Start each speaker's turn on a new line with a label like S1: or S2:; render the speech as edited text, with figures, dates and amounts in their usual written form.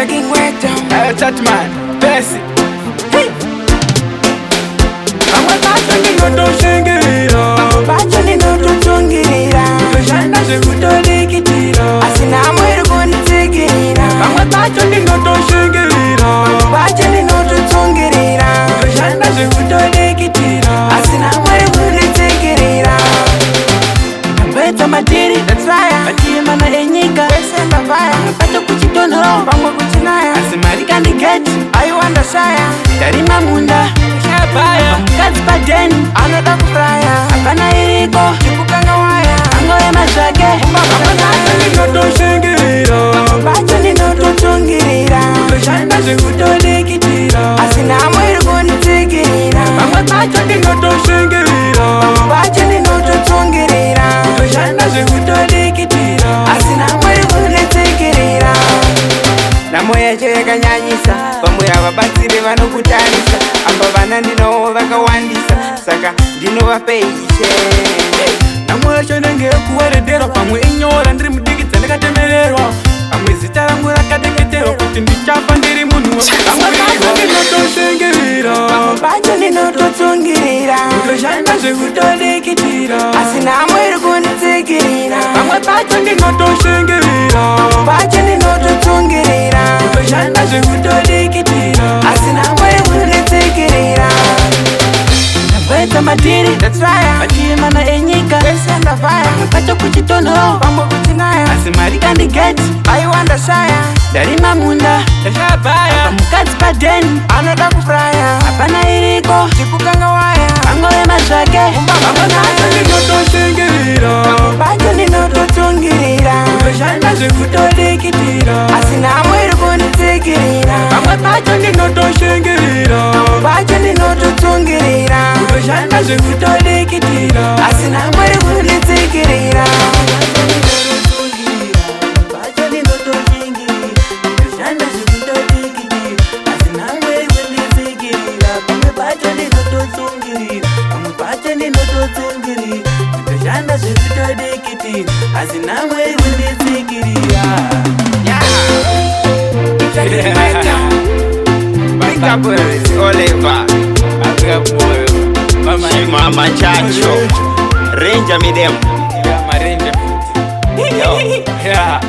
S1: taking Wetso.
S2: Chat man, Bessie.
S1: Pamwe pacho ndinoshingirira. Pamwe pacho ndinoshingirira. Toshanda zvekutodikitira. Asina amweri kunditsigirira. Pamwe pacho ndinoshingirira. Pamwe pacho ndinoshingirira. Toshanda zvekutodikitira. Asina amweri kunditsigirira. Wetso matiri, that's fire. Machimana enyika, wesenda fire. Pamwe pacho kuchitonhoro, pamwe kuchinaya. Asi mari kandigeti, aiwanda shaya. Tarima munda, shabaya. Mukadzi padeni, anoda kufraya. Hapana iriko, chikukanga waya. Angoema zvake, pamwe pacho ndinoshingirira. Pamwe pacho ndinoshingirira. Toshanda zvekutodikitira. Asina amweri kunditsigirira. Pamwe pacho ndinoshingirira. Pamwe pacho ndinoshingirira. Toshanda zvekutodikitira. Asina amweri kunditsigirira. Nhamo yacho yakanyanyisa, vamwe havabatsiri vanokutarisa. Amba vana ndinowo vakawandisa, saka ndinovapeiche. Nhamo yacho inenge yekuweredherwa, pamwe inyora ndiri mudiki dzandakatemererwa. Pamwe zita rangu rakadengeterwa kuti ndichafa ndiri munhu ndinoshingirira. Pamwe pacho ndinoshingirira. Toshanda zvekutodikitira. Asina amweri kunditsigirira. Pamwe pacho ndinoshingirira. Pamwe pacho ndinoshingirira. Toshanda zvekutodikitira. Asina amweri kunditsigirira. Wetso matiri, that's fire. Machimana enyika, wesenda fire. Pamwe pacho kuchitonhoro, pamwe kuchinaya. Asi mari kandigeti, aiwanda shaya. Darima munda, shabaya. Mukadzi padeni, anoda kufraya. Hapana iriko, chikukanga waya. Angoema zvake, pamwe pacho ndinoshingirira. Pamwe pacho ndinoshingirira. Toshanda zvekutodikitira. Asina amweri kunditsigirira. Pamwe pacho ndinoshingirira. Pamwe pacho ndinoshingirira. Toshanda zvekutodikitira. Asina amweri kunditsigirira. Asina amweri kunditsigirira.
S2: Big up Oliver.
S3: Mama Chacho Ranger Midem.
S2: Yeah, my Ranger. Yo. Yeah.